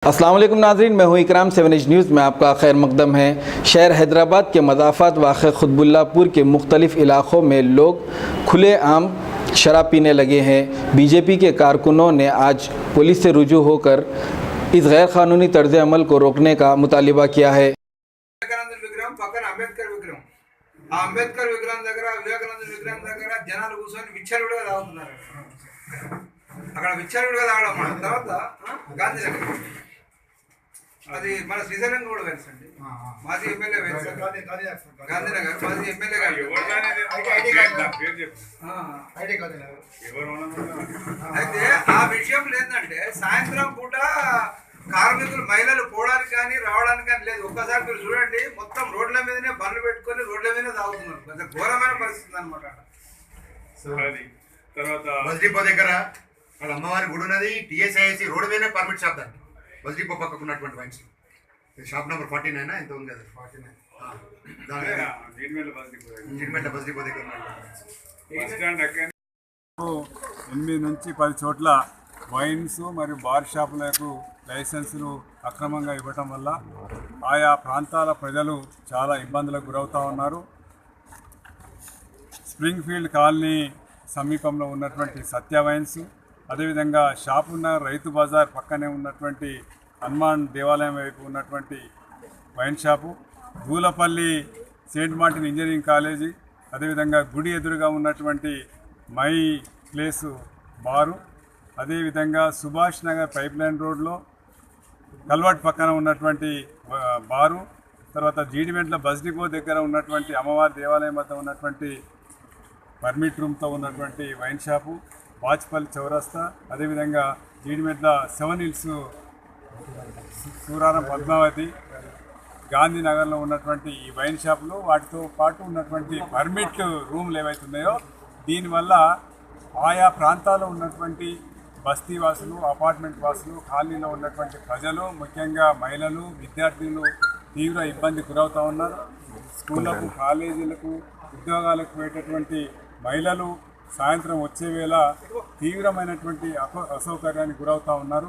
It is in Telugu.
अस्सलाम वालेकुम नाज़रीन, मैं हूँ इकराम 7H न्यूज़ में आपका खैर मकदम है। शहर हैदराबाद के मज़ाफ़ात वाक़ खुतबुल्लापुर के मुख्तलिफ़ इलाक़ों में लोग खुलेआम शराब पीने लगे हैं। बीजेपी के कारकुनों ने आज पुलिस से रुजू होकर इस गैर कानूनी तर्ज़ अमल को रोकने का मुतालिबा किया है। అంబేద్కర్ విగ్రహం దగ్గర వివేకానంద విగ్రహం దగ్గర జనాలు కూర్చొని విచ్చలవిడిగా తాగుతున్నారు. అక్కడ విచ్చలవిడిగా తాగడం తర్వాత గాంధీ దగ్గర అది మన శ్రీశైలం కూడా తెలుసండి. మాజీ ఎమ్మెల్యే గాంధీనగర్ మాజీ ఎమ్మెల్యే గారు అయితే ఆ విషయంలో ఏంటంటే సాయంత్రం పూట కార్మికులు మహిళలు పోవడానికి కానీ రావడానికి కానీ లేదు. ఒక్కసారి మీరు చూడండి, మొత్తం రోడ్ల మీదనే బండ్లు పెట్టుకొని రోడ్ల మీదనే తాగుతున్నారు. పెద్ద ఘోరమైన పరిస్థితి అనమాట. బస్ డిపో దగ్గర వాళ్ళ అమ్మవారి గుడి ఉన్నది. టీఎస్ఐసి రోడ్డు మీదనే పర్మిట్ షాప్ దాన్ని బస్ డిపో పక్కకు ఉన్నటువంటి వైన్స్ షాప్ నెంబర్ 49 ఎంత ఉంది కదా, 49 జీడిమెట్ల బస్ డిపో దగ్గర 8 నుంచి 10 చోట్ల వైన్స్ మరియు బార్ షాపులకు లైసెన్సులు అక్రమంగా ఇవ్వటం వల్ల ఆయా ప్రాంతాల ప్రజలు చాలా ఇబ్బందులకు గురవుతూ ఉన్నారు. స్ప్రింగ్ ఫీల్డ్ కాలనీ సమీపంలో ఉన్నటువంటి సత్య వైన్స్, అదేవిధంగా షాప్ ఉన్న రైతు బజార్ పక్కనే ఉన్నటువంటి హనుమాన్ దేవాలయం వైపు ఉన్నటువంటి wine shop, Dulapalli Saint Martin engineering college, అదేవిధంగా గుడి ఎదురుగా ఉన్నటువంటి మై ప్లేసు బారు, అదేవిధంగా సుభాష్ నగర్ పైప్ లైన్ రోడ్లో కల్వర్ట్ పక్కన ఉన్నటువంటి బారు, తర్వాత జీడిమెట్ల బస్ డిపో దగ్గర ఉన్నటువంటి అమ్మవారి దేవాలయం వద్ద ఉన్నటువంటి పర్మిట్ రూమ్తో ఉన్నటువంటి వైన్ షాపు, బాచ్పల్లి చౌరస్తా, అదేవిధంగా జీడిమెట్ల 7 హిల్స్ సూరారం పద్మావతి, గాంధీనగర్లో ఉన్నటువంటి ఈ వైన్ షాపులు, వాటితో పాటు ఉన్నటువంటి పర్మిట్ రూమ్లు ఏవైతున్నాయో దీనివల్ల ఆయా ప్రాంతాల్లో ఉన్నటువంటి బస్తీ వాసులు, అపార్ట్మెంట్ వాసులు, కాలనీలో ఉన్నటువంటి ప్రజలు, ముఖ్యంగా మహిళలు, విద్యార్థులు తీవ్ర ఇబ్బంది గురవుతూ ఉన్నారు. స్కూళ్ళకు, కాలేజీలకు, ఉద్యోగాలకు పోయేటటువంటి మహిళలు సాయంత్రం వచ్చే వేళ తీవ్రమైనటువంటి అసౌకర్యానికి గురవుతూ ఉన్నారు.